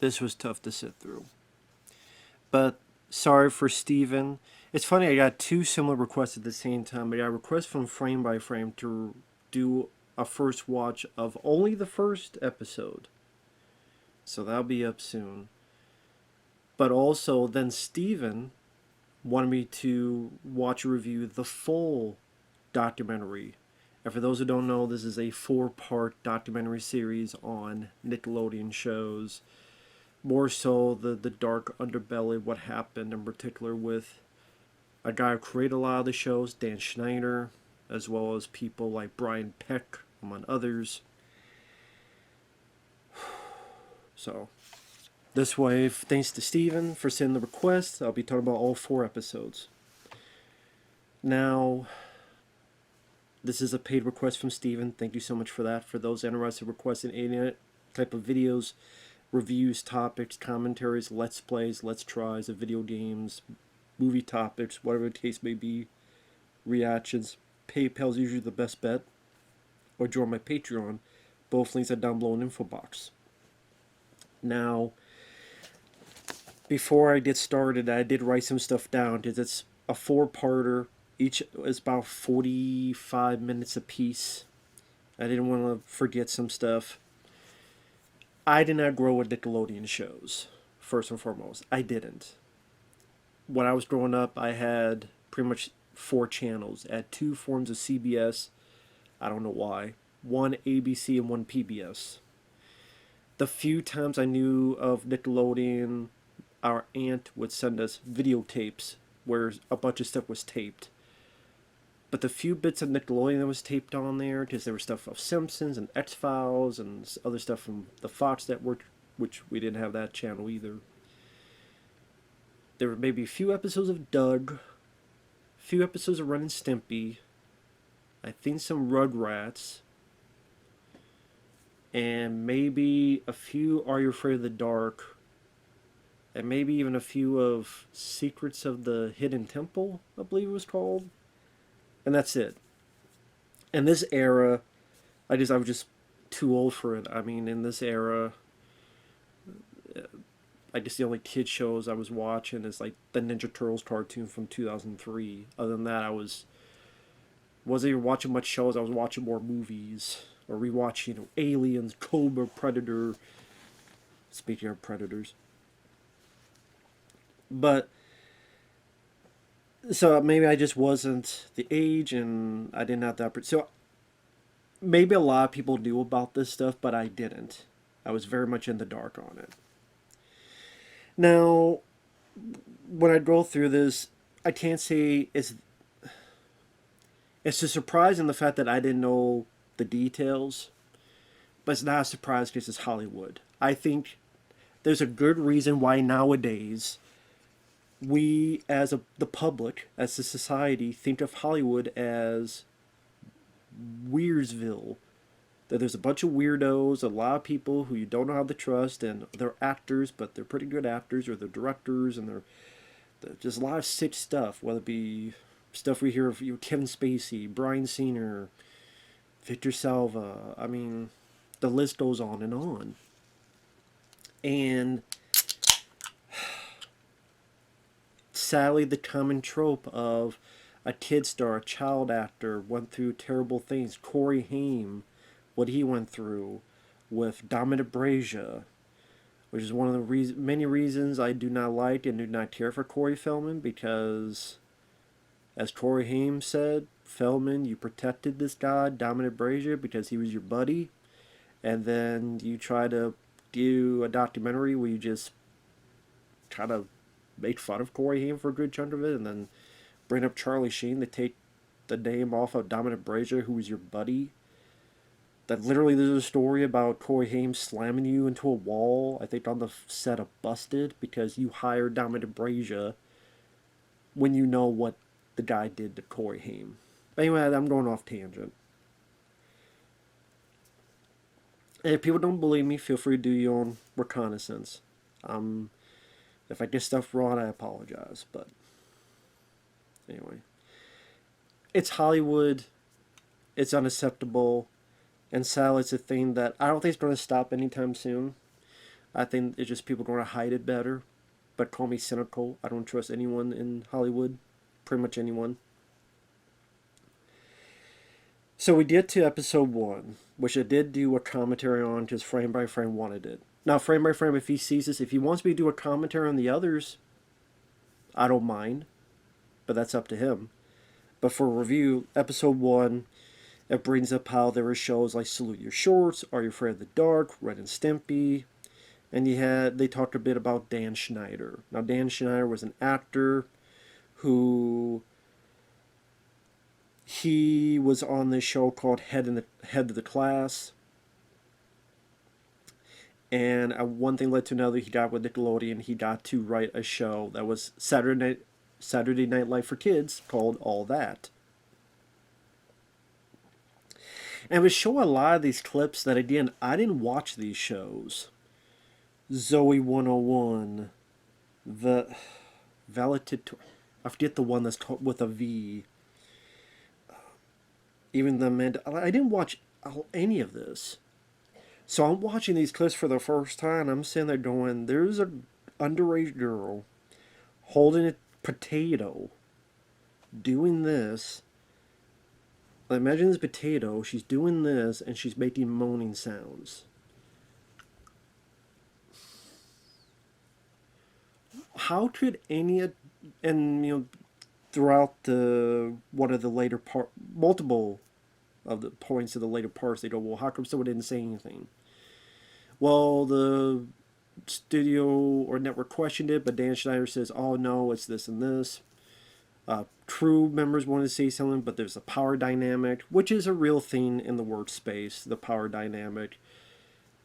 This was tough to sit through. But sorry for Stephan. It's funny, I got two similar requests at the same time. I got a request from Frame by Frame to do a first watch of only the first episode. So that'll be up soon. But also, then Stephan wanted me to watch a review the full documentary. And for those who don't know, this is a 4-part documentary series on Nickelodeon shows. More so the dark underbelly, what happened in particular with a guy who created a lot of the shows, Dan Schneider, as well as people like Brian Peck, among others. So, this way, thanks to Stephan for sending the request, I'll be talking about all 4 episodes. Now, this is a paid request from Stephan. Thank you so much for that. For those interested in requesting any type of videos, reviews, topics, commentaries, let's plays, let's tries of video games, movie topics, whatever the case may be, reactions, PayPal's usually the best bet, or join my Patreon. Both links are down below in the info box. Now, before I get started, I did write some stuff down because it's a 4-parter. Each is about 45 minutes apiece. I didn't want to forget some stuff. I did not grow with Nickelodeon shows, first and foremost. I didn't. When I was growing up, I had pretty much 4 channels. I had 2 forms of CBS. I don't know why. 1 ABC and 1 PBS. The few times I knew of Nickelodeon, our aunt would send us videotapes where a bunch of stuff was taped. But the few bits of Nickelodeon that was taped on there, because there was stuff of Simpsons and X-Files and other stuff from the Fox Network, which we didn't have that channel either. There were maybe a few episodes of Doug, a few episodes of Ren and Stimpy, I think some Rugrats, and maybe a few Are You Afraid of the Dark, and maybe even a few of Secrets of the Hidden Temple, I believe it was called. And that's it. In this era, I was just too old for it. I mean, in this era, I guess the only kid shows I was watching is like the Ninja Turtles cartoon from 2003. Other than that, wasn't even watching much shows. I was watching more movies or rewatching Aliens, Cobra, Predator. Speaking of Predators, but so maybe I just wasn't the age and I didn't have the opportunity. So maybe a lot of people knew about this stuff, but I didn't. I was very much in the dark on it. Now, when I go through this, I can't say it's a surprise in the fact that I didn't know the details, but it's not a surprise because it's Hollywood. I think there's a good reason why nowadays we, as the public, as a society, think of Hollywood as Weirdsville. That there's a bunch of weirdos, a lot of people who you don't know how to trust, and they're actors, but they're pretty good actors, or they're directors, and they're just a lot of sick stuff, whether it be stuff we hear of Kevin Spacey, Bryan Singer, Victor Salva. I mean, the list goes on and on. And sadly, the common trope of a kid star, a child actor, went through terrible things. Corey Haim, what he went through with Dominic Brazier, which is one of the many reasons I do not like and do not care for Corey Feldman, because, as Corey Haim said, Feldman, you protected this guy, Dominic Brazier, because he was your buddy, and then you try to do a documentary where you just try to make fun of Corey Haim for a good chunk of it, and then bring up Charlie Sheen to take the name off of Dominic Brazier, who was your buddy. That literally there's a story about Corey Haim slamming you into a wall, I think on the set of Busted, because you hired Dominic Brazier when you know what the guy did to Corey Haim. Anyway, I'm going off tangent. And if people don't believe me, feel free to do your own reconnaissance. If I get stuff wrong, I apologize. But anyway, it's Hollywood. It's unacceptable. And sadly, it's a thing that I don't think it's going to stop anytime soon. I think it's just people going to hide it better. But call me cynical. I don't trust anyone in Hollywood. Pretty much anyone. So we get to episode 1, which I did do a commentary on because Frame by Frame wanted it. Now, Frame by Frame, if he sees this, if he wants me to do a commentary on the others, I don't mind. But that's up to him. But for review, episode 1, it brings up how there were shows like Salute Your Shorts, Are You Afraid of the Dark, Ren and Stimpy, and they talked a bit about Dan Schneider. Now, Dan Schneider was an actor who he was on this show called Head of the Class, and one thing led to another. He got with Nickelodeon. He got to write a show that was Saturday Night Live for kids called All That. And it would show a lot of these clips that, again, I didn't watch these shows. Zoe 101, the Valetitor, I forget the one that's called with a V. Even the I didn't watch any of this. So I'm watching these clips for the first time. I'm sitting there going, there's an underage girl holding a potato, doing this. Imagine this potato, she's doing this, and she's making moaning sounds. How could any, and throughout one of the later multiple of the points of the later parts, they go, well, how come someone didn't say anything? Well, the studio or network questioned it, but Dan Schneider says, oh no, it's this and this. Crew members wanted to say something, but there's a power dynamic, which is a real thing in the workspace, the power dynamic,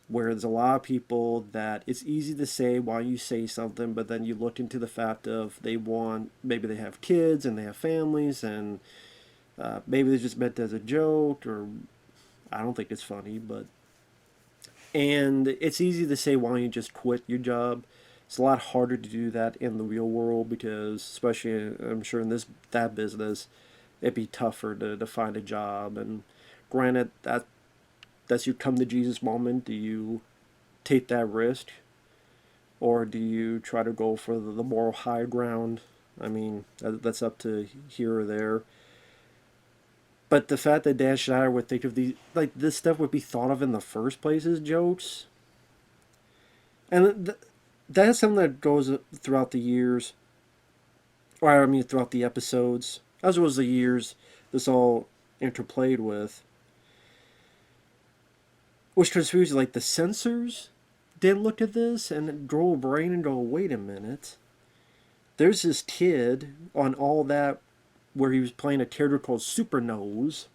where there's a lot of people that it's easy to say why you say something, but then you look into the fact of maybe they have kids and they have families, and maybe they just meant as a joke, or I don't think it's funny, and it's easy to say why don't you just quit your job. It's a lot harder to do that in the real world because, especially, I'm sure in that business, it'd be tougher to find a job. And granted, that's your come to Jesus moment. Do you take that risk, or do you try to go for the moral high ground? I mean, that's up to here or there. But the fact that Dan Schneider would think of this stuff would be thought of in the first place as jokes, and that's something that goes throughout the years, or I mean throughout the episodes, as well as the years this all interplayed with. Which confuses, like, the censors didn't look at this and grow a brain and go, wait a minute. There's this kid on All That where he was playing a character called Super Nose,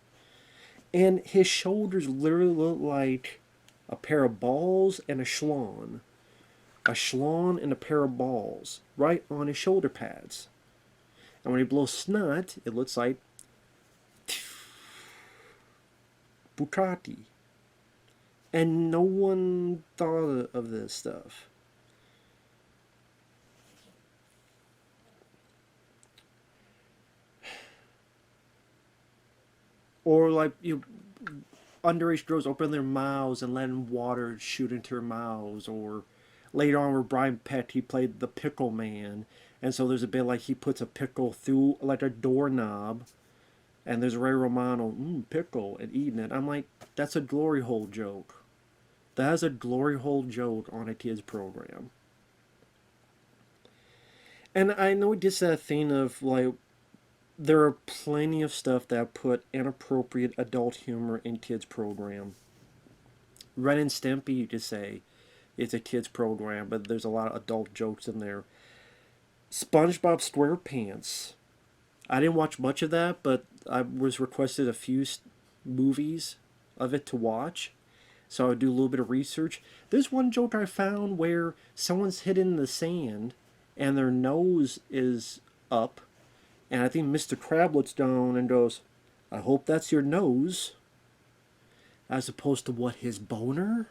and his shoulders literally look like a pair of balls and a schlong. A schlong and a pair of balls right on his shoulder pads. And when he blows snot, it looks like Bucati. And no one thought of this stuff. Or like underage girls open their mouths and letting water shoot into their mouths, or later on where Brian Peck, he played the pickle man, and so there's a bit like he puts a pickle through like a doorknob, and there's Ray Romano, pickle, and eating it. I'm like, that's a glory hole joke. That is a glory hole joke on a kid's program. And I know it gets that thing of like, there are plenty of stuff that put inappropriate adult humor in kids' program. Ren and Stimpy, you could say, it's a kids program, but there's a lot of adult jokes in there. SpongeBob SquarePants. I didn't watch much of that, but I was requested a few movies of it to watch, so I would do a little bit of research. There's one joke I found where someone's hidden in the sand, and their nose is up, and I think Mr. Crab looks down and goes, I hope that's your nose, as opposed to what, his boner?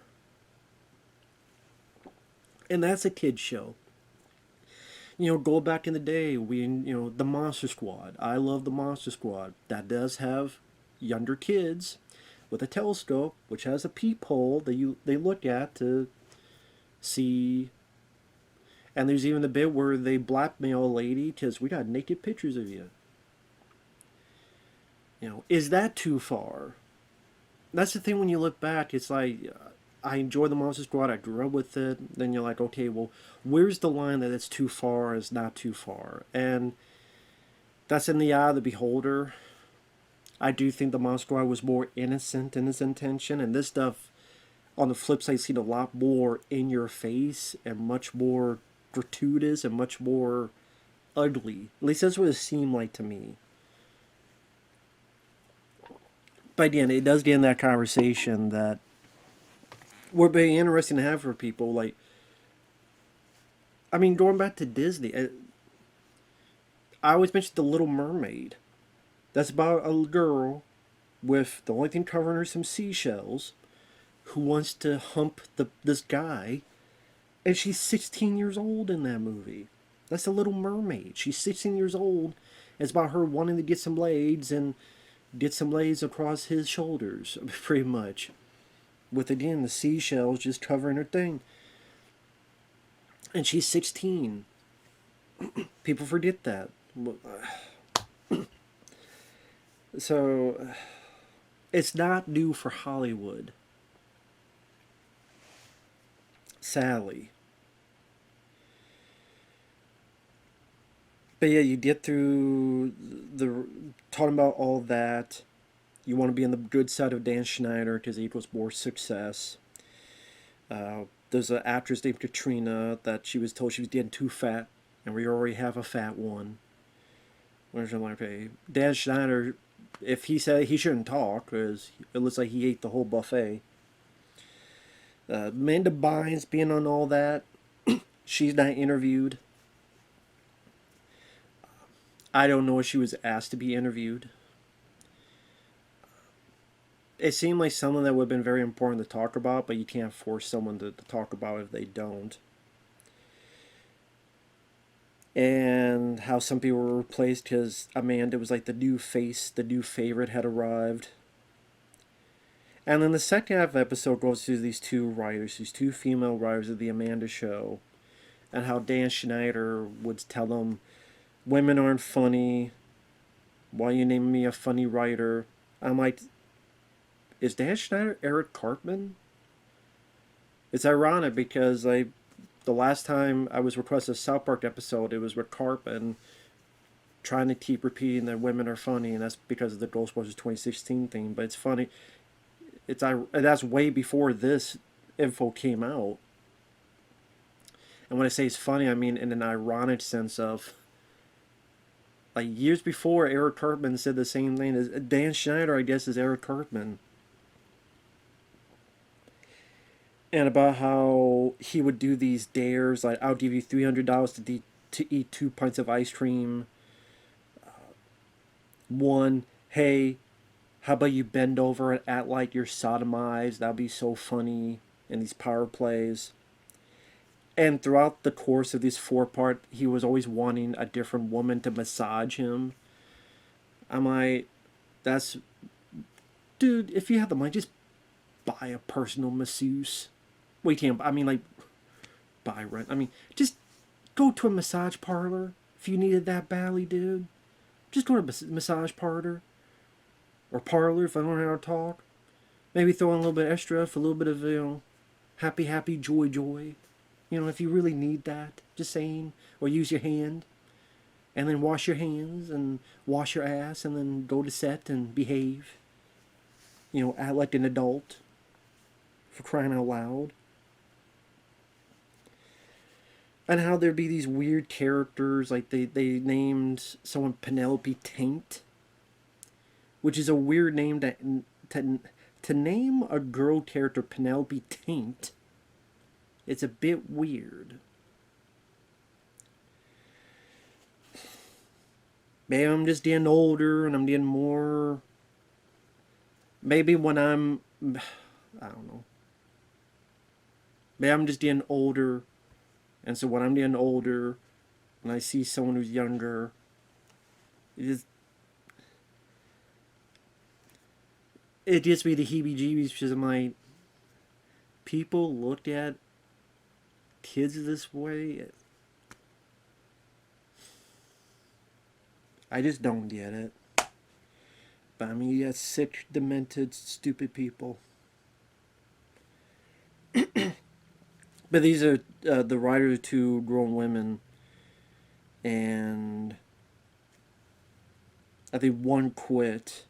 And that's a kid's show. Go back in the day, the Monster Squad. I love the Monster Squad. That does have younger kids with a telescope, which has a peephole that they look at to See, and there's even the bit where they blackmail a lady because we got naked pictures of you. Is that too far? That's the thing when you look back. It's like, I enjoy the Monster Squad. I grew up with it. Then you're like, okay, well, where's the line that it's too far is not too far? And that's in the eye of the beholder. I do think the Monster Squad was more innocent in its intention, and this stuff, on the flip side, seemed a lot more in your face and much more gratuitous and much more ugly. At least that's what it seemed like to me. But again, it does get in that conversation that would be interesting to have for people. Like, I mean, going back to Disney, I always mention The Little Mermaid. That's about a girl with the only thing covering her some seashells who wants to hump this guy, and she's 16 years old in that movie. That's The Little Mermaid. She's 16 years old. It's about her wanting to get some blades and get some blades across his shoulders, pretty much. With, again, the seashells just covering her thing. And she's 16. People forget that. So, it's not new for Hollywood. Sadly. But yeah, you get through the talking about all that. You want to be on the good side of Dan Schneider because it equals more success. There's an actress named Katrina that she was told she was getting too fat, and we already have a fat one. Where's like, okay, Dan Schneider, if he said he shouldn't talk, because it looks like he ate the whole buffet. Amanda Bynes being on all that, she's not interviewed. I don't know if she was asked to be interviewed. It seemed like something that would have been very important to talk about, but you can't force someone to talk about it if they don't. And how some people were replaced because Amanda was like the new face, the new favorite had arrived. And then the second half of the episode goes through these two writers, these two female writers of the Amanda Show, and how Dan Schneider would tell them, women aren't funny, why are you naming me a funny writer? I'm like, is Dan Schneider Eric Cartman? It's ironic because the last time I was requested a South Park episode, it was with Cartman trying to keep repeating that women are funny, and that's because of the Ghostbusters 2016 theme. But it's funny. That's way before this info came out. And when I say it's funny, I mean in an ironic sense of, like, years before, Eric Cartman said the same thing as Dan Schneider, I guess, is Eric Cartman. And about how he would do these dares, like, I'll give you $300 to eat 2 pints of ice cream. One, hey, how about you bend over and act like you're sodomized? That'd be so funny. In these power plays. And throughout the course of this 4-part, he was always wanting a different woman to massage him. I'm like, dude, if you have the money, just buy a personal masseuse. Well, you can't, I mean, like, buy rent. I mean, just go to a massage parlor if you needed that badly, dude. Just go to a massage parlor. Or parlor, if I don't know how to talk. Maybe throw in a little bit extra for a little bit of, happy, joy. If you really need that, just saying. Or use your hand. And then wash your hands and wash your ass and then go to set and behave. Act like an adult. For crying out loud. And how there'd be these weird characters, like they named someone Penelope Taint. Which is a weird name to name a girl character Penelope Taint. It's a bit weird. Maybe I'm just getting older and I'm getting more. Maybe when I don't know. Maybe I'm just getting older. And so when I'm getting older and I see someone who's younger, it gives me the heebie-jeebies because I'm like, people looked at kids this way. I just don't get it. But I mean, you got sick, demented, stupid people. But these are the writers, two grown women, and I think one quit,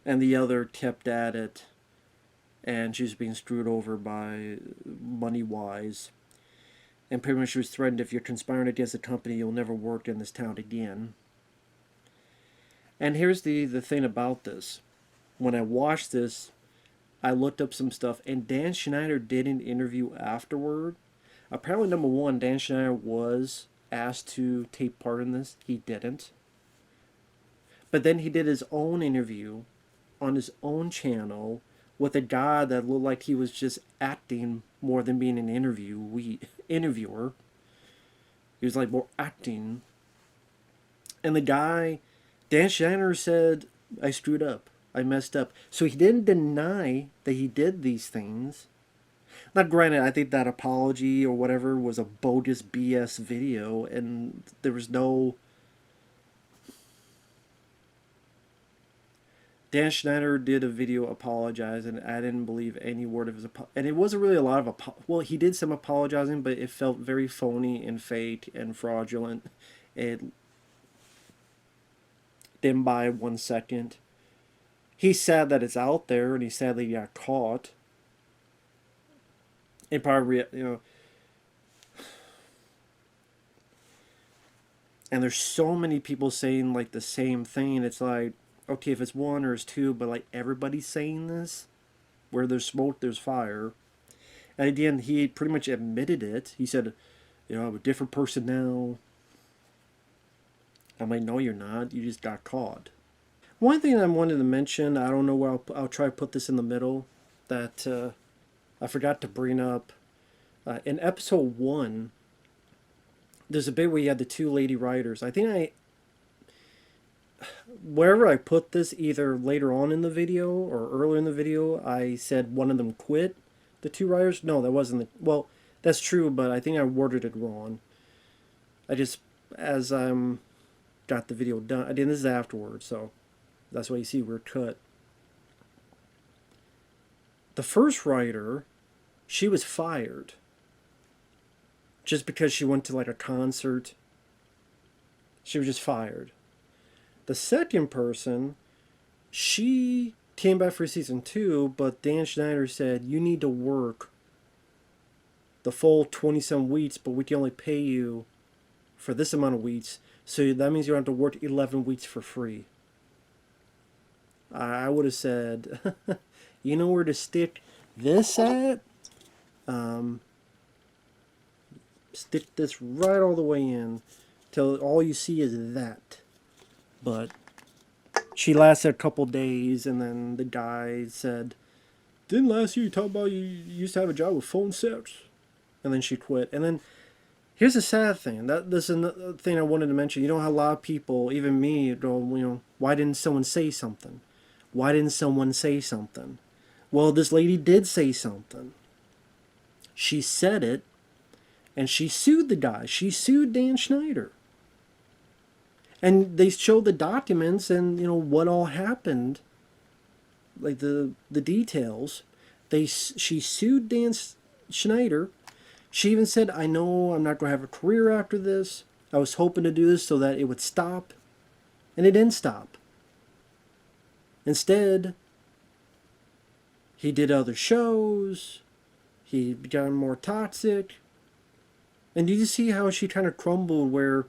and the other kept at it, and she was being screwed over by money wise. And pretty much she was threatened, if you're conspiring against the company, you'll never work in this town again. And here's the thing about this. When I watched this, I looked up some stuff, and Dan Schneider did an interview afterward. Apparently, number one, Dan Schneider was asked to take part in this. He didn't. But then he did his own interview on his own channel with a guy that looked like he was just acting more than being an interviewer. He was like more acting. And the guy, Dan Schneider, said, I screwed up. I messed up. So he didn't deny that he did these things. Now, granted, I think that apology or whatever was a bogus BS video, and there was no... Dan Schneider did a video apologizing, and I didn't believe any word of his and it wasn't really a lot of well, he did some apologizing, but it felt very phony and fake and fraudulent. It didn't buy 1 second. He's sad that it's out there, and he's sad that he got caught. And probably, and there's so many people saying like the same thing. It's like, okay, if it's one or it's two, but like everybody's saying this, where there's smoke, there's fire. And again, he pretty much admitted it. He said, I'm a different person now. I'm like, no, you're not. You just got caught. One thing I wanted to mention, I don't know where I'll try to put this in the middle, that I forgot to bring up. In episode 1, there's a bit where you had the two lady writers. I think wherever I put this, either later on in the video or earlier in the video, I said one of them quit. The two writers? No, that wasn't well, that's true, but I think I worded it wrong. I just, as got the video done, I did this afterwards, so that's why you see we're cut. The first writer, she was fired just because she went to like a concert. She was just fired. The second person, she came back for season 2, but Dan Schneider said, you need to work the full 27 weeks, but we can only pay you for this amount of weeks. So that means you have to work 11 weeks for free. I would have said, you know where to stick this at? Stick this right all the way in till all you see is that. But she lasted a couple days, and then the guy said, didn't last year you talked about you used to have a job with phone sex? And then she quit. And then here's the sad thing. This is another thing I wanted to mention. You know how a lot of people, even me, go, why didn't someone say something? Why didn't someone say something? Well, this lady did say something. She said it, and she sued the guy. She sued Dan Schneider. And they showed the documents and, what all happened. Like the details. She sued Dan Schneider. She even said, I know I'm not going to have a career after this. I was hoping to do this so that it would stop. And it didn't stop. Instead, he did other shows. He became more toxic. And did you see how she kind of crumbled, where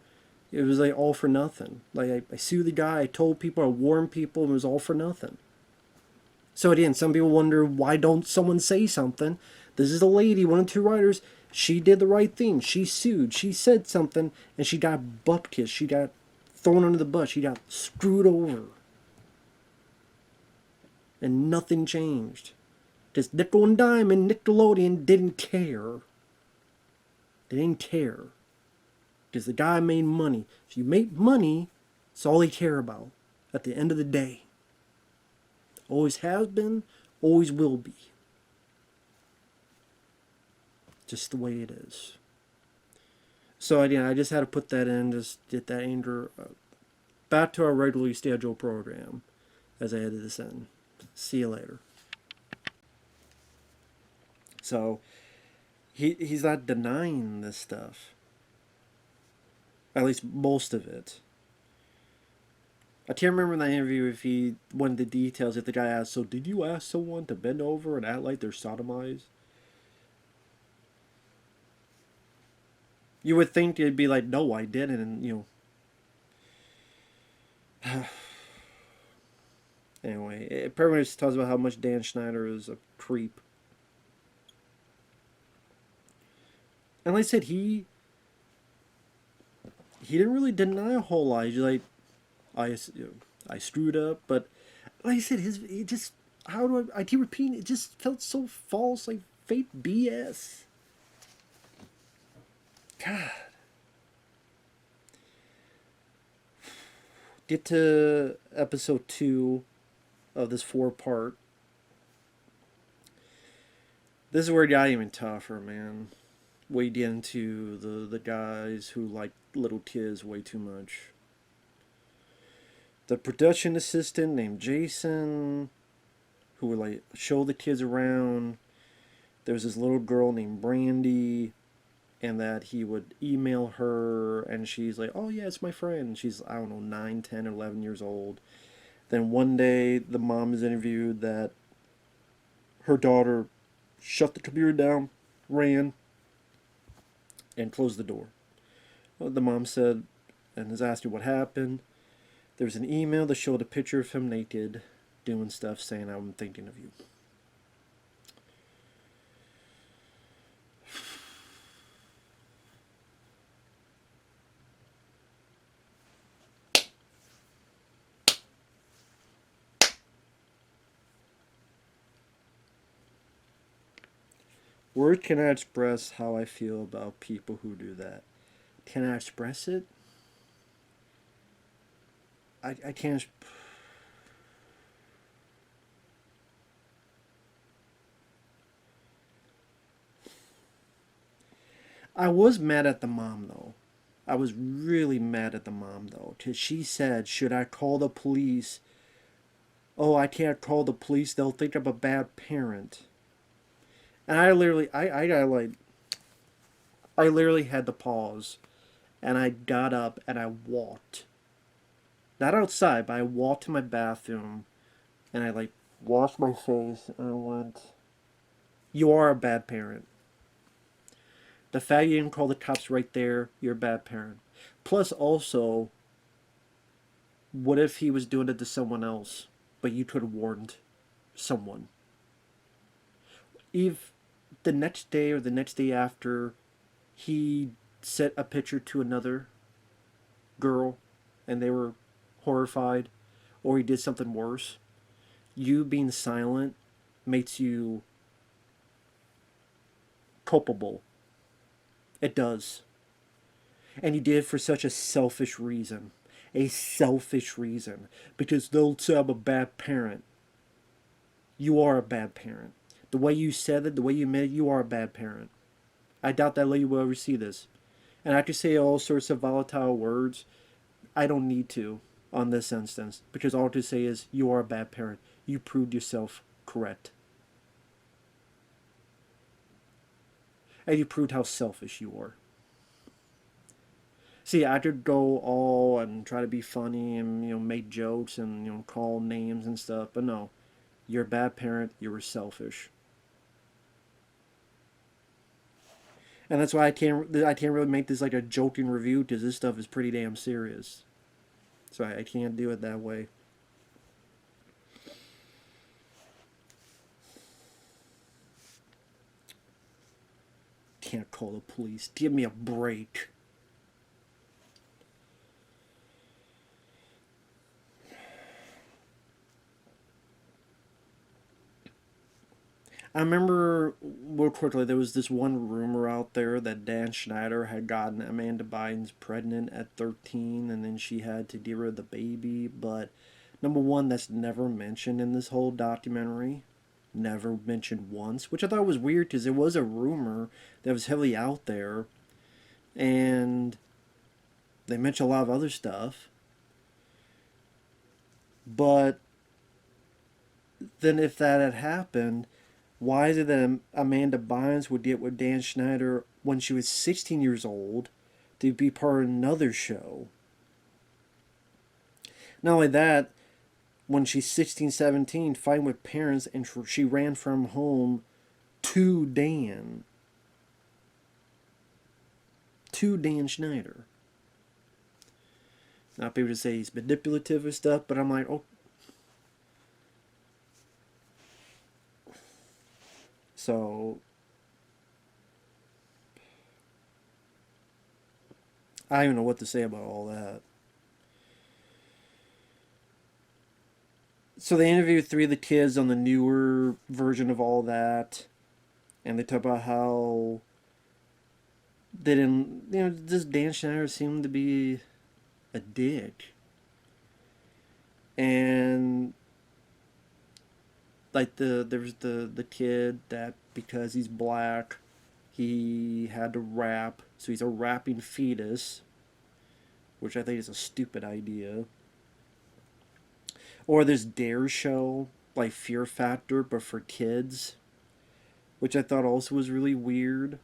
it was like all for nothing? Like, I sued the guy, I told people, I warned people, and it was all for nothing. So again, some people wonder, why don't someone say something? This is a lady, one of the two writers. She did the right thing. She sued. She said something, and she got butt kissed. She got thrown under the bus. She got screwed over. And nothing changed. Because nickel and dime and Nickelodeon didn't care. They didn't care. Because the guy made money. If you make money, it's all they care about at the end of the day. Always has been, always will be. just the way it is. So I just had to put that in, just get that anger back to our regularly scheduled program as I headed this in. See you later. So he's not denying this stuff. At least most of it. I can't remember in that interview if he went into details, if the guy asked, so did you ask someone to bend over and act like they're sodomized? You would think it'd be like, no, I didn't, and anyway, it pretty much talks about how much Dan Schneider is a creep. And like I said, he didn't really deny a whole lot. He's like, I screwed up, but like I said, it just, how do I keep repeating, it just felt so false, like fake BS. God. Get to episode 2 of this 4-part. This is where it got even tougher, man. We get into the guys who like little kids way too much. The production assistant named Jason, who would like show the kids around. There was this little girl named Brandy, and that he would email her, and she's like, oh yeah, it's my friend. She's, I don't know, 9, 10, 11 years old. Then one day, the mom is interviewed that her daughter shut the computer down, ran, and closed the door. Well, the mom said, and is asked her what happened. There was an email that showed a picture of him naked, doing stuff, saying, I'm thinking of you. Words cannot express how I feel about people who do that. Can I express it? I can't. I was mad at the mom, though. I was really mad at the mom, though. Because she said, should I call the police? Oh, I can't call the police. They'll think I'm a bad parent. And I literally, I literally had to pause. And I got up and I walked. Not outside, but I walked to my bathroom. And I, like, washed my face. And I went, you are a bad parent. The fact you didn't call the cops right there, you're a bad parent. Plus, also, what if he was doing it to someone else, but you could have warned someone? If the next day or the next day after, he sent a picture to another girl, and they were horrified, or he did something worse, you being silent makes you culpable. It does. And he did it for such a selfish reason. A selfish reason. Because they'll say I'm a bad parent. You are a bad parent. The way you said it, the way you meant it, you are a bad parent. I doubt that lady will ever see this. And I could say all sorts of volatile words. I don't need to on this instance. Because all I can say is, you are a bad parent. You proved yourself correct. And you proved how selfish you are. See, I could go all and try to be funny and, make jokes and, call names and stuff. But no, you're a bad parent. You were selfish. And that's why I can't really make this like a joking review, because this stuff is pretty damn serious. So I can't do it that way. Can't call the police. Give me a break. I remember, real quickly, there was this one rumor out there that Dan Schneider had gotten Amanda Bynes pregnant at 13, and then she had to deliver the baby. But number one, that's never mentioned in this whole documentary. never mentioned once, which I thought was weird because it was a rumor that was heavily out there, and they mentioned a lot of other stuff. But then, if that had happened, why is it that Amanda Bynes would get with Dan Schneider when she was 16 years old to be part of another show? Not only that, when she's 16, 17, fighting with parents, and she ran from home to Dan. To Dan Schneider. Not people to say he's manipulative or stuff, but I'm like, oh. So, I don't even know what to say about all that. So they interviewed three of the kids on the newer version of all that, and they talk about how they didn't, this Dan Schneider seemed to be a dick. And like there's the kid that because he's black, he had to rap, so he's a rapping fetus, which I think is a stupid idea. Or this Dare show, like Fear Factor, but for kids, which I thought also was really weird.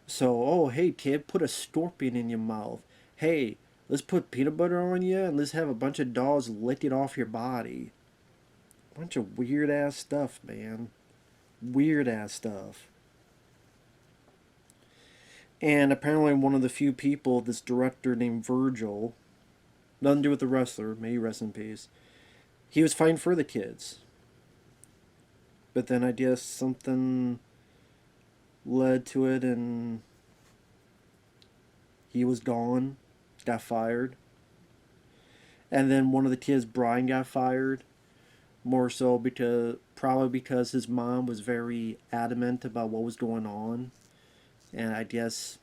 So, oh, hey, kid, put a scorpion in your mouth. Hey, let's put peanut butter on you and let's have a bunch of dolls lick it off your body. Bunch of weird ass stuff, man. Weird ass stuff. And apparently, one of the few people, this director named Virgil, nothing to do with the wrestler, may he rest in peace, he was fighting for the kids. But then I guess something led to it and he was gone, got fired. And then one of the kids, Brian, got fired. More so probably because his mom was very adamant about what was going on. And I guess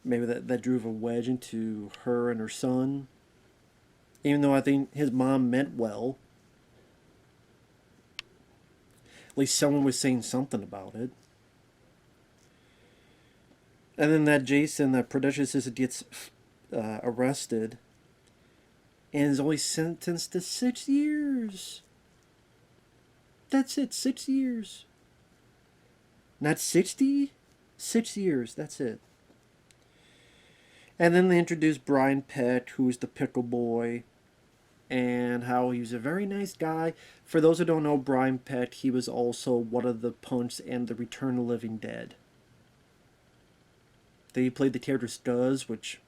maybe that drove a wedge into her and her son. Even though I think his mom meant well. At least someone was saying something about it. And then that Jason, that production assistant, gets arrested and is only sentenced to 6 years. That's it, 6 years. Not 60? 6 years, that's it. And then they introduced Brian Peck, who was the pickle boy, and how he was a very nice guy. For those who don't know Brian Peck, he was also one of the punks and the Return of the Living Dead. He played the character Scuzz, which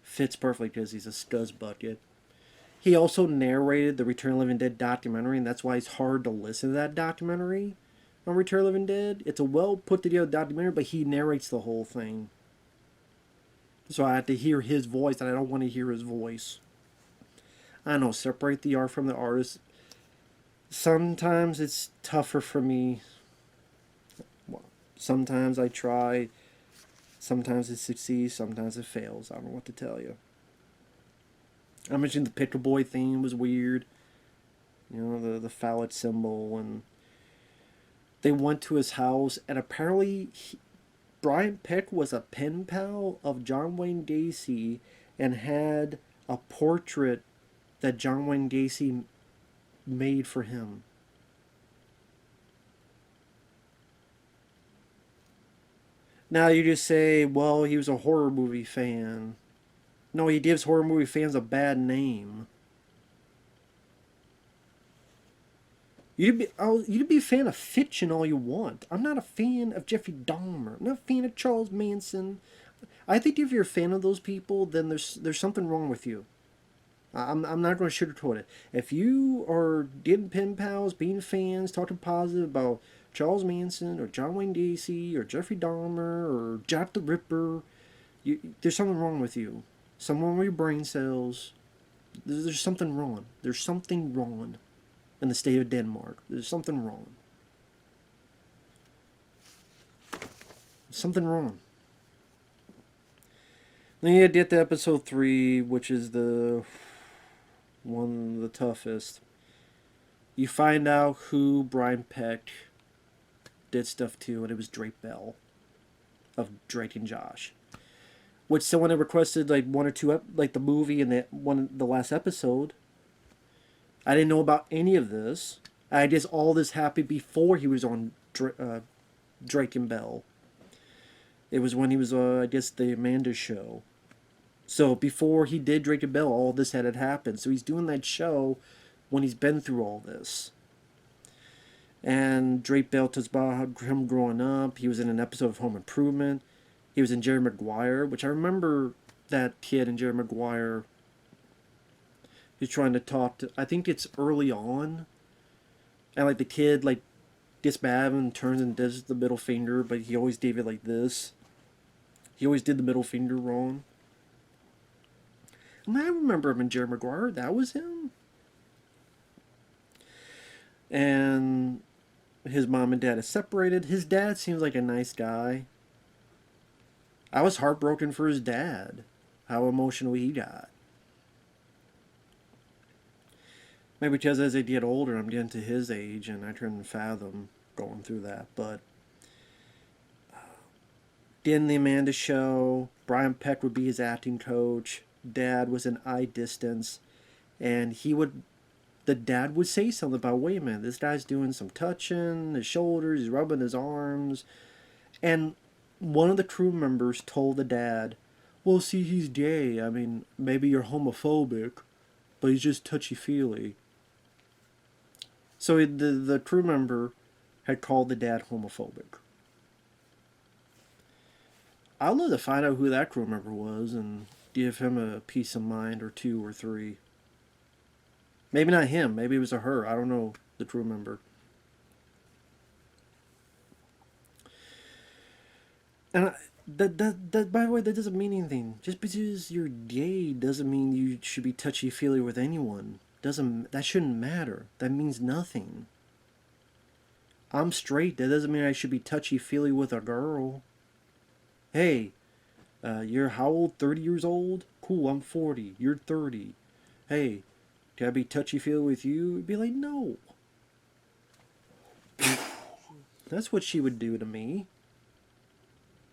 fits perfectly because he's a Scuzz bucket. He also narrated the Return of the Living Dead documentary, and that's why it's hard to listen to that documentary on Return of the Living Dead. It's a well put together documentary, but he narrates the whole thing. So I have to hear his voice, and I don't want to hear his voice. I know, separate the art from the artist. Sometimes it's tougher for me. Sometimes I try. Sometimes it succeeds, sometimes it fails. I don't know what to tell you. I mentioned the Pickle Boy theme was weird. The phallic symbol. And they went to his house, and apparently Brian Peck was a pen pal of John Wayne Gacy and had a portrait that John Wayne Gacy made for him. Now you just say, well, he was a horror movie fan. No, he gives horror movie fans a bad name. You'd be a fan of fiction all you want. I'm not a fan of Jeffrey Dahmer. I'm not a fan of Charles Manson. I think if you're a fan of those people, then there's something wrong with you. I'm not going to sugarcoat it. If you are getting pen pals, being fans, talking positive about Charles Manson or John Wayne Gacy or Jeffrey Dahmer or Jack the Ripper, there's something wrong with you. Something wrong with your brain cells. There's something wrong. There's something wrong in the state of Denmark. There's something wrong. Something wrong. Then you get to episode 3, which is the toughest. You find out who Brian Peck did stuff to, and it was Drake Bell of Drake and Josh. Which someone had requested like one or two, like the movie and the last episode. I didn't know about any of this. I guess all this happened before he was on Drake and Bell. It was when he was, I guess, the Amanda show. So before he did Drake and Bell, all this had happened. So he's doing that show when he's been through all this. And Drake Bell talks about him growing up. He was in an episode of Home Improvement. He was in Jerry Maguire, which I remember that kid in Jerry Maguire. He's trying to talk to. I think it's early on, and like the kid like gets mad and turns and does the middle finger, but he always gave it like this. He always did the middle finger wrong. And I remember him in Jerry Maguire. That was him. And his mom and dad is separated. His dad seems like a nice guy. I was heartbroken for his dad. How emotional he got. Maybe because as I get older, I'm getting to his age, and I couldn't fathom going through that. But in the Amanda show, Brian Peck would be his acting coach. Dad was an eye distance, and the dad would say something about, wait a minute, this guy's doing some touching, his shoulders, he's rubbing his arms. And one of the crew members told the dad, well, see, he's gay. I mean, maybe you're homophobic, but he's just touchy-feely. So the crew member had called the dad homophobic. I'd love to find out who that crew member was and give him a peace of mind or two or three. Maybe not him. Maybe it was a her. I don't know the crew member. And that by the way, that doesn't mean anything. Just because you're gay doesn't mean you should be touchy-feely with anyone. That shouldn't matter. That means nothing. I'm straight. That doesn't mean I should be touchy-feely with a girl. Hey, you're how old? 30 years old? Cool, I'm 40. You're 30. Hey, can I be touchy-feely with you? It'd be like, no. That's what she would do to me.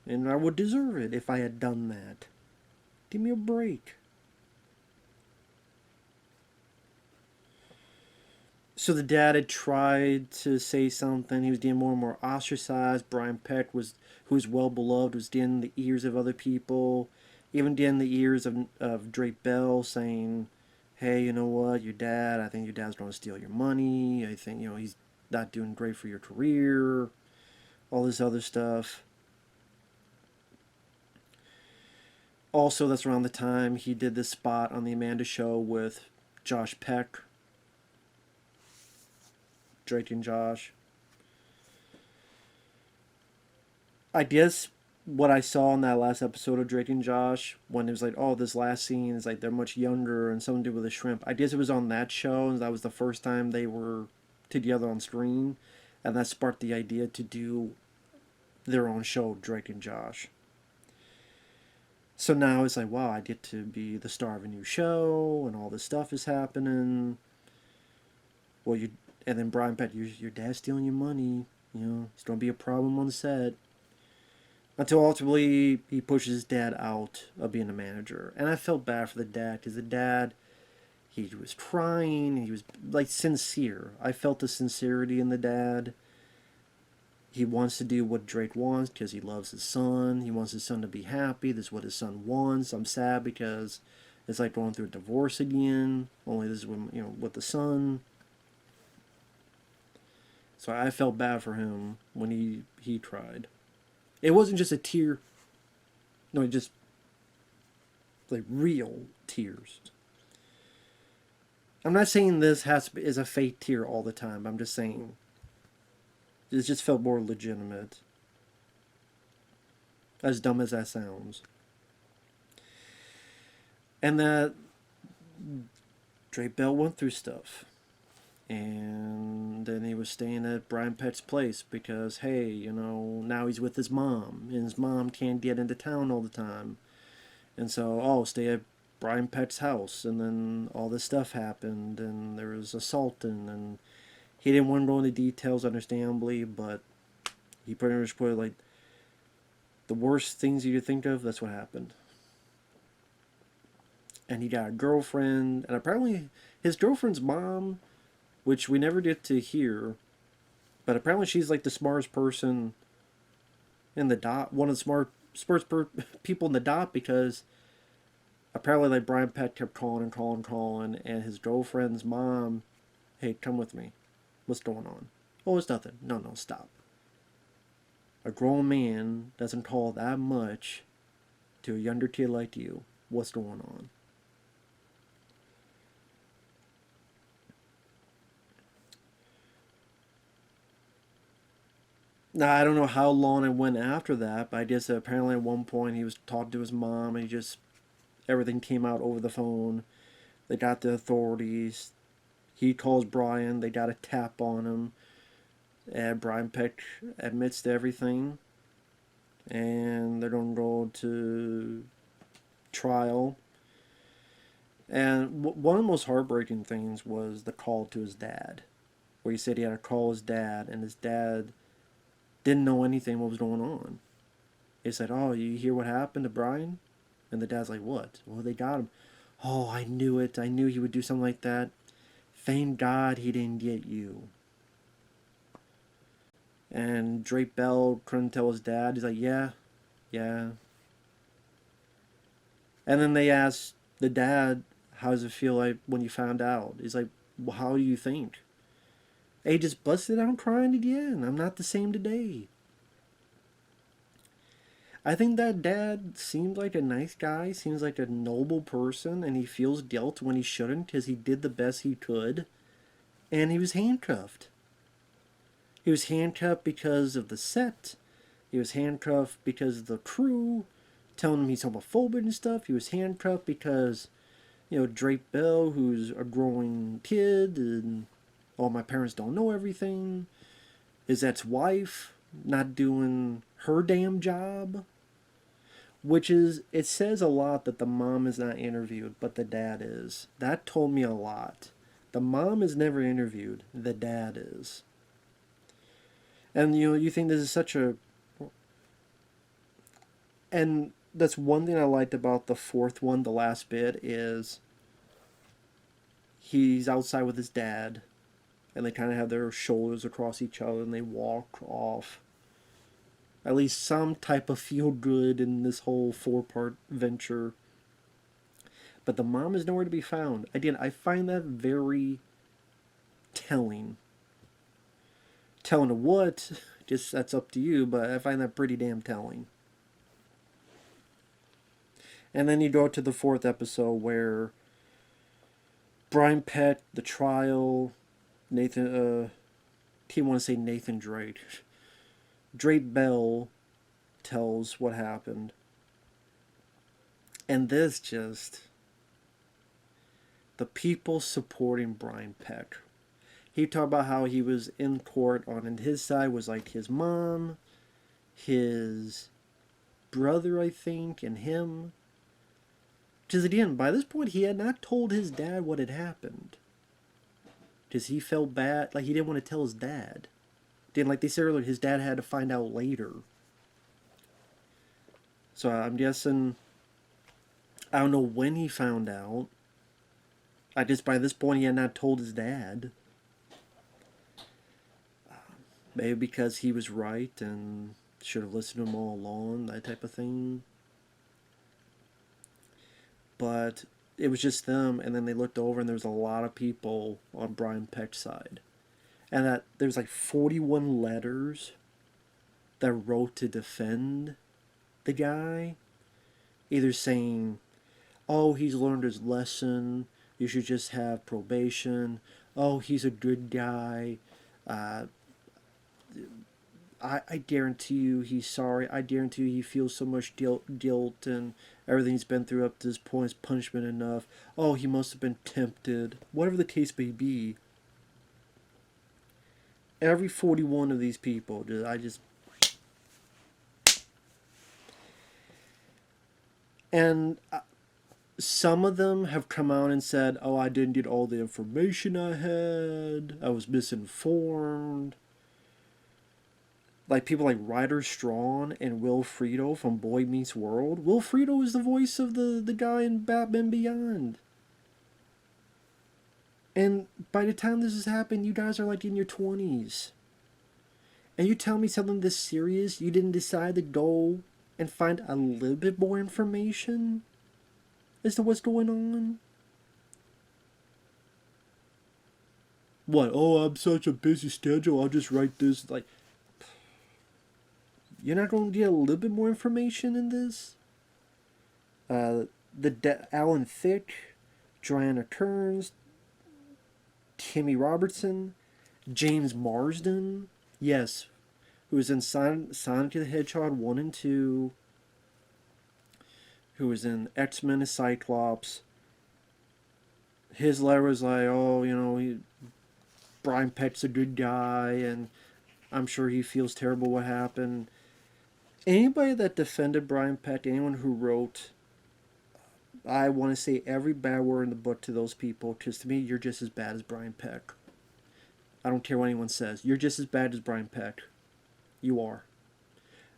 And I would deserve it if I had done that. Give me a break. So the dad had tried to say something. He was getting more and more ostracized. Brian Peck who was well beloved, was getting the ears of other people. Even getting the ears of Drake Bell saying, hey, you know what, I think your dad's going to steal your money. I think, he's not doing great for your career. All this other stuff. Also, that's around the time he did this spot on the Amanda show with Josh Peck. Drake and Josh. I guess what I saw in that last episode of Drake and Josh, when it was like, oh, this last scene is like they're much younger and something to do with a shrimp. I guess it was on that show, and that was the first time they were together on screen, and that sparked the idea to do their own show, Drake and Josh. So now it's like, wow, I get to be the star of a new show, and all this stuff is happening. Well, and then Brian Peck, your dad's stealing your money. It's going to be a problem on the set. Until ultimately, he pushes his dad out of being a manager. And I felt bad for the dad, because the dad, he was crying, he was, like, sincere. I felt the sincerity in the dad. He wants to do what Drake wants, because he loves his son. He wants his son to be happy. This is what his son wants. I'm sad because it's like going through a divorce again. Only this is with the son. So I felt bad for him when he tried. It wasn't just a tear. No, just like real tears. I'm not saying this is a fake tear all the time. I'm just saying it just felt more legitimate. As dumb as that sounds. And that Drake Bell went through stuff. And then he was staying at Brian Peck's place because, hey, now he's with his mom. And his mom can't get into town all the time. And so, stay at Brian Peck's house. And then all this stuff happened. And there was assaulting. And He didn't want to go into details, understandably, but he pretty much put like the worst things you could think of. That's what happened. And he got a girlfriend, and apparently his girlfriend's mom, which we never get to hear, but apparently she's like the smartest person in the dot, one of the people in the dot, because apparently like Brian Peck kept calling and calling and calling, and his girlfriend's mom, hey, come with me. What's going on? Oh, it's nothing. No, stop. A grown man doesn't call that much to a younger kid like you. What's going on? Now, I don't know how long it went after that, but I guess apparently at one point he was talking to his mom and everything came out over the phone. They got the authorities. He calls Brian. They got a tap on him. And Brian Peck admits to everything. And they're going to go to trial. And one of the most heartbreaking things was the call to his dad, where he said he had to call his dad, and his dad didn't know anything what was going on. He said, "Oh, you hear what happened to Brian?" And the dad's like, "What?" "Well, they got him." "Oh, I knew it. I knew he would do something like that. Thank God he didn't get you." And Drake Bell couldn't tell his dad. He's like, "Yeah, yeah." And then they asked the dad, "How does it feel like when you found out?" He's like, "Well, how do you think?" "He just busted out crying again. I'm not the same today." I think that dad seems like a nice guy, seems like a noble person, and he feels guilt when he shouldn't because he did the best he could, and he was handcuffed. He was handcuffed because of the set. He was handcuffed because of the crew telling him he's homophobic and stuff. He was handcuffed because, Drake Bell, who's a growing kid, and my parents don't know everything. His ex-wife not doing her damn job. It says a lot that the mom is not interviewed, but the dad is. That told me a lot. The mom is never interviewed, the dad is. And you think this is such a... And that's one thing I liked about the fourth one, the last bit, is he's outside with his dad, and they kind of have their shoulders across each other, and they walk off. At least some type of feel good in this whole 4-part venture. But the mom is nowhere to be found. Again, I find that very telling. Telling of what? Just that's up to you, but I find that pretty damn telling. And then you go to the fourth episode where Brian Peck, the trial, Nathan, I want to say Nathan Drake. Drake Bell tells what happened. And this just... the people supporting Brian Peck. He talked about how he was in court on his side was like his mom, his brother, I think, and him. Because again, by this point, he had not told his dad what had happened. Because he felt bad, like he didn't want to tell his dad. Then, like they said earlier, his dad had to find out later. So I'm guessing, I don't know when he found out. I guess by this point he had not told his dad. Maybe because he was right and should have listened to him all along, that type of thing. But it was just them, and then they looked over and there was a lot of people on Brian Peck's side. And that there's like 41 letters that wrote to defend the guy. Either saying, "Oh, he's learned his lesson. You should just have probation. Oh, he's a good guy. I guarantee you he's sorry. I guarantee you he feels so much guilt and everything he's been through up to this point is punishment enough. Oh, he must have been tempted." Whatever the case may be, every 41 of these people, and some of them have come out and said, "Oh, I didn't get all the information I had. I was misinformed." Like people like Ryder Strong and Will Friedle from Boy Meets World. Will Friedle is the voice of the guy in Batman Beyond. And by the time this has happened, you guys are like in your 20s. And you tell me something this serious, you didn't decide to go and find a little bit more information as to what's going on? What? Oh, I'm such a busy schedule. I'll just write this. Like, you're not going to get a little bit more information in this? Alan Thicke, Joanna Kearns, Timmy Robertson, James Marsden, yes, who was in Sonic the Hedgehog 1 and 2, who was in X-Men as Cyclops. His letter was like, oh, Brian Peck's a good guy, and I'm sure he feels terrible what happened. Anybody that defended Brian Peck, anyone who wrote, I want to say every bad word in the book to those people, because to me, you're just as bad as Brian Peck. I don't care what anyone says. You're just as bad as Brian Peck. You are.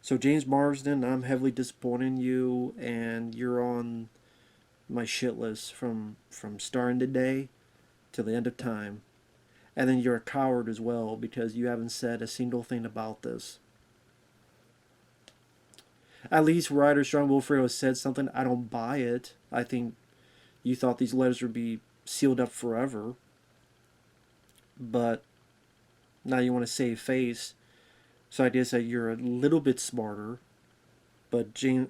So James Marsden, I'm heavily disappointed in you, and you're on my shit list from starting today till the end of time. And then you're a coward as well because you haven't said a single thing about this. At least Ryder Strong Wilfredo said something. I don't buy it. I think you thought these letters would be sealed up forever. But now you want to save face. So I guess that you're a little bit smarter. But James,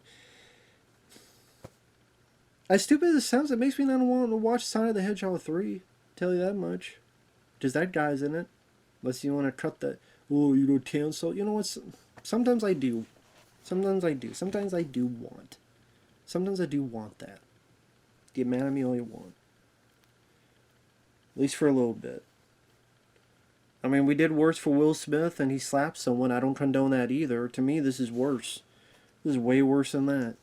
as stupid as it sounds, it makes me not want to watch Sonic the Hedgehog 3. Tell you that much. Because that guy's in it. Unless you want to cut that. Oh, you don't cancel. You know what? Sometimes I do. Sometimes I do. Sometimes I do want. Sometimes I do want that. Get mad at me all you want. At least for a little bit. I mean, we did worse for Will Smith and he slapped someone. I don't condone that either. To me, this is worse. This is way worse than that.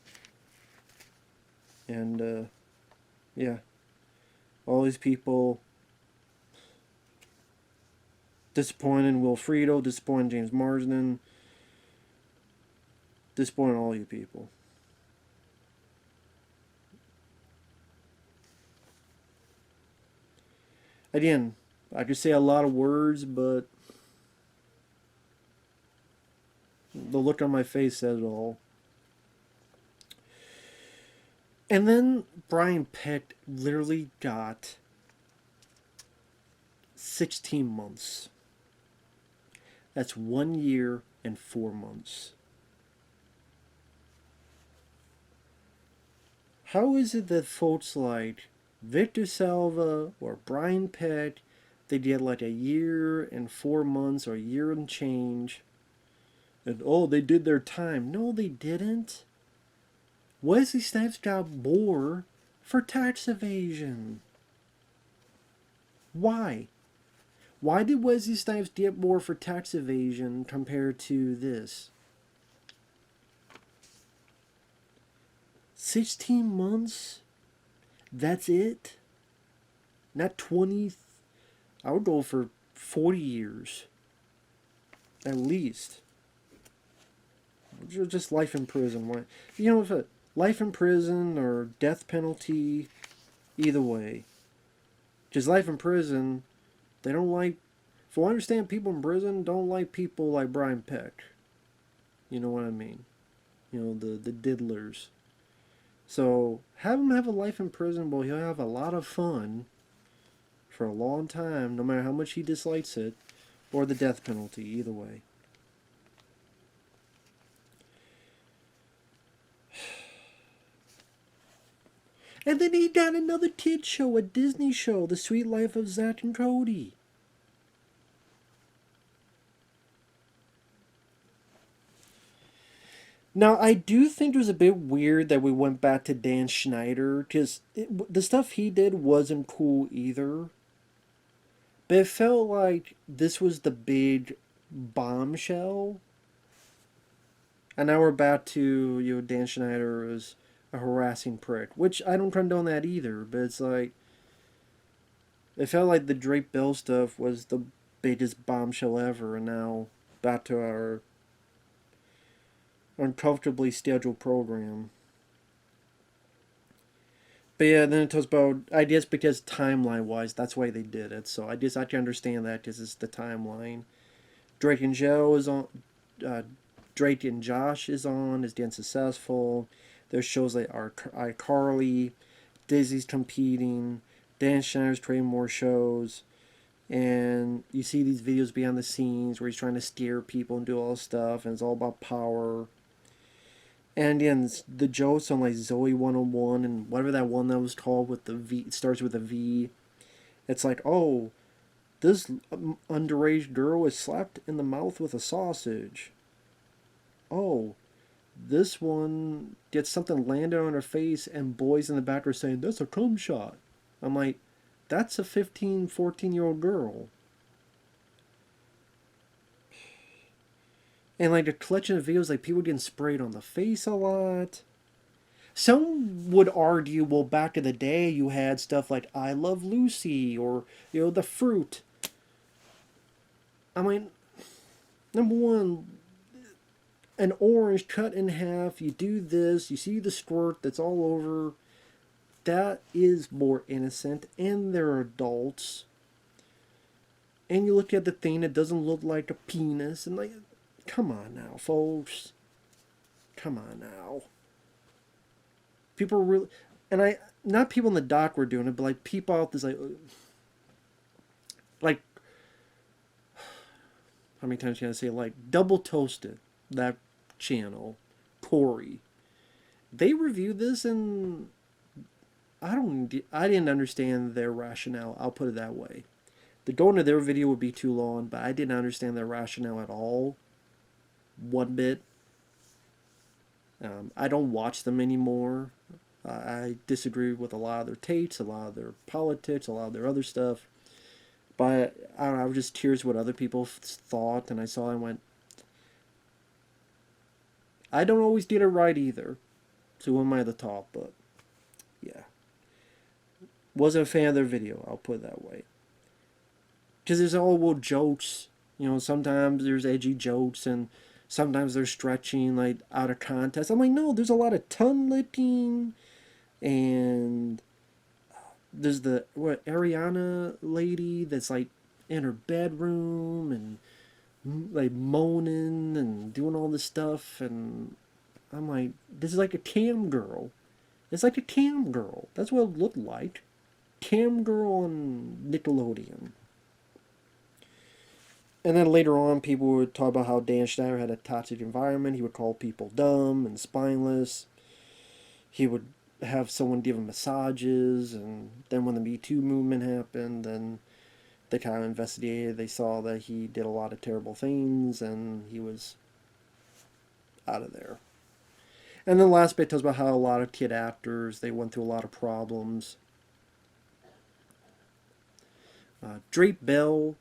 And, yeah. All these people disappointed Will Friedle, disappointed James Marsden, disappointed all you people. Again, I could say a lot of words, but the look on my face says it all. And then Brian Peck literally got 16 months. That's 1 year and 4 months. How is it that folks like Victor Salva or Brian Peck, they get like a year and 4 months or a year and change, and oh, they did their time? No, they didn't. Wesley Snipes got more for tax evasion. Why? Why did Wesley Snipes get more for tax evasion compared to this? 16 months? That's it? Not 20? I would go for 40 years. At least. Just life in prison. You know, if a life in prison or death penalty, either way. Because life in prison, they don't like... If I understand, people in prison don't like people like Brian Peck. You know what I mean? You know, the diddlers. So, have him have a life in prison, well, he'll have a lot of fun for a long time, no matter how much he dislikes it, or the death penalty, either way. And then he got another kid show, a Disney show, The Sweet Life of Zack and Cody. Now, I do think it was a bit weird that we went back to Dan Schneider, because the stuff he did wasn't cool either. But it felt like this was the big bombshell. And now we're back to, Dan Schneider as a harassing prick, which I don't condone that either. But it's like it felt like the Drake Bell stuff was the biggest bombshell ever, and now back to our uncomfortably scheduled program. But yeah, then it talks about, I guess because timeline wise, that's why they did it. So I can understand that because it's the timeline. Drake and Joe is on. Uh, Drake and Josh is on. Is getting successful. There's shows like iCarly, Disney's competing. Dan Schneider's creating more shows. And you see these videos behind the scenes where he's trying to scare people and do all this stuff, and it's all about power. And again, the jokes on like Zoe 101 and whatever that one that was called with the V, it starts with a V. It's like, oh, this underage girl is slapped in the mouth with a sausage. Oh, this one gets something landed on her face, and boys in the back are saying, that's a cum shot. I'm like, that's a 15, 14-year-old girl. And like the collection of videos, like people getting sprayed on the face a lot. Some would argue, well, back in the day, you had stuff like I Love Lucy or, The Fruit. I mean, number one, an orange cut in half, you do this, you see the squirt that's all over. That is more innocent, and they're adults. And you look at the thing, it doesn't look like a penis, and like, come on now, folks. Come on now. People really, and not people in the dock were doing it, but like people out there, like, how many times can I say, like, Double Toasted, that channel, Corey. They reviewed this, and I didn't understand their rationale. I'll put it that way. The going to their video would be too long, but I didn't understand their rationale at all. One bit. I don't watch them anymore. I disagree with a lot of their takes, a lot of their politics, a lot of their other stuff. But I don't know, I was just curious what other people thought, and I saw and went, I don't always get it right either. So who am I at the top? But yeah. Wasn't a fan of their video, I'll put it that way. Because there's all little jokes. Sometimes there's edgy jokes, and sometimes they're stretching like out of context. I'm like, no, there's a lot of tongue licking, and there's the Ariana lady that's like in her bedroom and like moaning and doing all this stuff, and I'm like, this is like a cam girl. It's like a cam girl. That's what it looked like. Cam girl on Nickelodeon. And then later on, people would talk about how Dan Schneider had a toxic environment. He would call people dumb and spineless. He would have someone give him massages. And then when the Me Too movement happened, then they kind of investigated. They saw that he did a lot of terrible things, and he was out of there. And then the last bit tells about how a lot of kid actors, they went through a lot of problems. Drake Bell,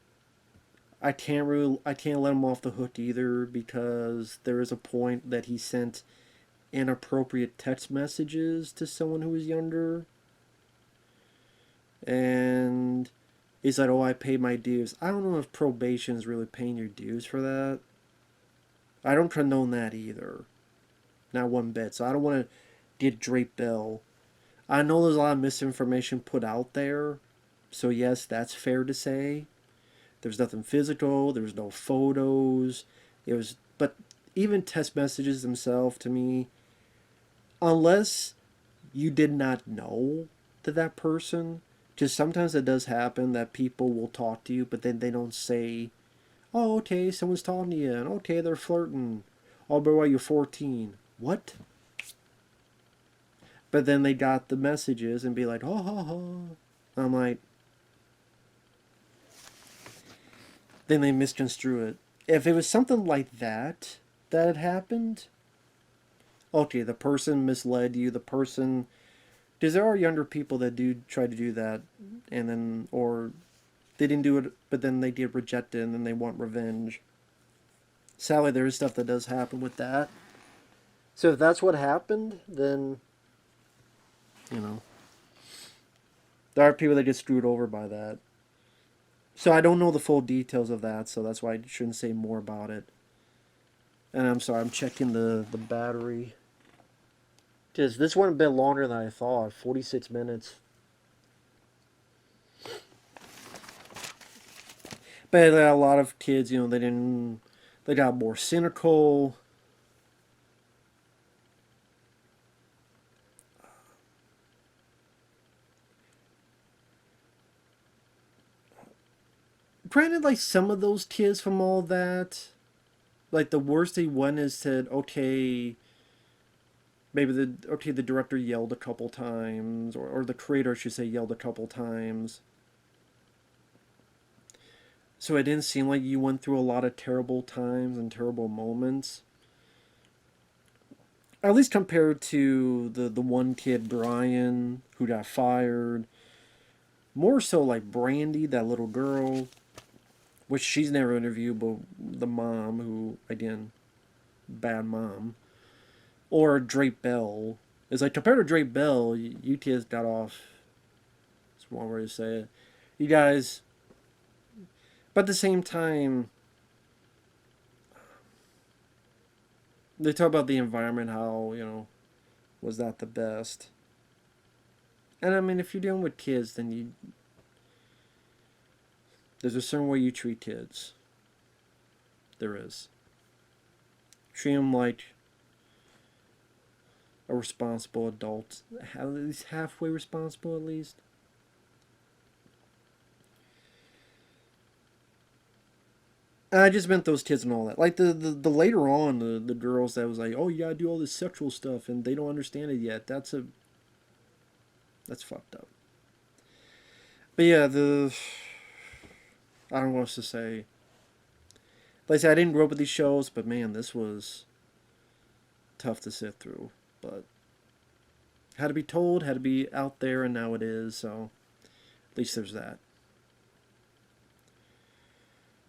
I can't let him off the hook either, because there is a point that he sent inappropriate text messages to someone who was younger, and he's like, oh, I paid my dues. I don't know if probation is really paying your dues for that. I don't condone that either, not one bit. So I don't want to get Drake Bell. I know there's a lot of misinformation put out there, so yes, that's fair to say. There's nothing physical. There was no photos. But even text messages themselves, to me, unless you did not know that person, because sometimes it does happen that people will talk to you, but then they don't say, oh, okay, someone's talking to you, and okay, they're flirting. Oh, but why you're 14? What? But then they got the messages and be like, oh, ha, ha. I'm like, then they misconstrue it. If it was something like that had happened, okay, the person misled you, because there are younger people that do try to do that, and then, or they didn't do it, but then they get rejected, and then they want revenge. Sadly, there is stuff that does happen with that. So if that's what happened, then you know. There are people that get screwed over by that. So I don't know the full details of that, so that's why I shouldn't say more about it. And I'm sorry, I'm checking the battery. Just this went a bit longer than I thought. 46 minutes. But a lot of kids, you know, they got more cynical. Granted, like some of those kids from all that, like the worst they went is said, okay, maybe the director yelled a couple times, or the creator, I should say, yelled a couple times. So it didn't seem like you went through a lot of terrible times and terrible moments. At least compared to the one kid, Brian, who got fired. More so like Brandy, that little girl, which she's never interviewed, but the mom, who, again, bad mom. Or Drake Bell. It's like, compared to Drake Bell, UTS got off. It's one way to say it. You guys. But at the same time, they talk about the environment, how, you know, was that the best? And I mean, if you're dealing with kids, then there's a certain way you treat kids. There is. Treat them like a responsible adult. At least halfway responsible, at least. And I just meant those kids and all that. Like the later on, the girls that was like, oh, you gotta do all this sexual stuff, and they don't understand it yet. That's fucked up. But yeah, I don't know what to say. Like I said, I didn't grow up with these shows, but man, this was tough to sit through. But had to be told, had to be out there, and now it is. So at least there's that.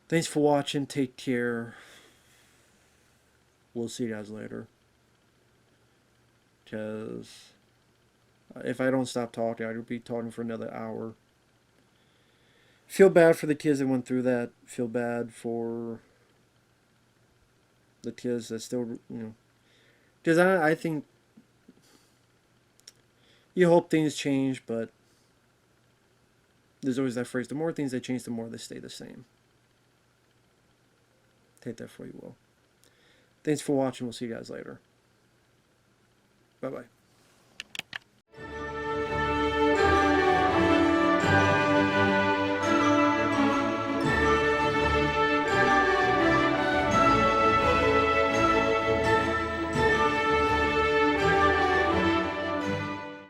Thanks for watching. Take care. We'll see you guys later. Because if I don't stop talking, I'll be talking for another hour. Feel bad for the kids that went through that. Feel bad for the kids that still, you know. Because I think you hope things change, but there's always that phrase, the more things they change, the more they stay the same. Take that for you will. Thanks for watching. We'll see you guys later. Bye-bye.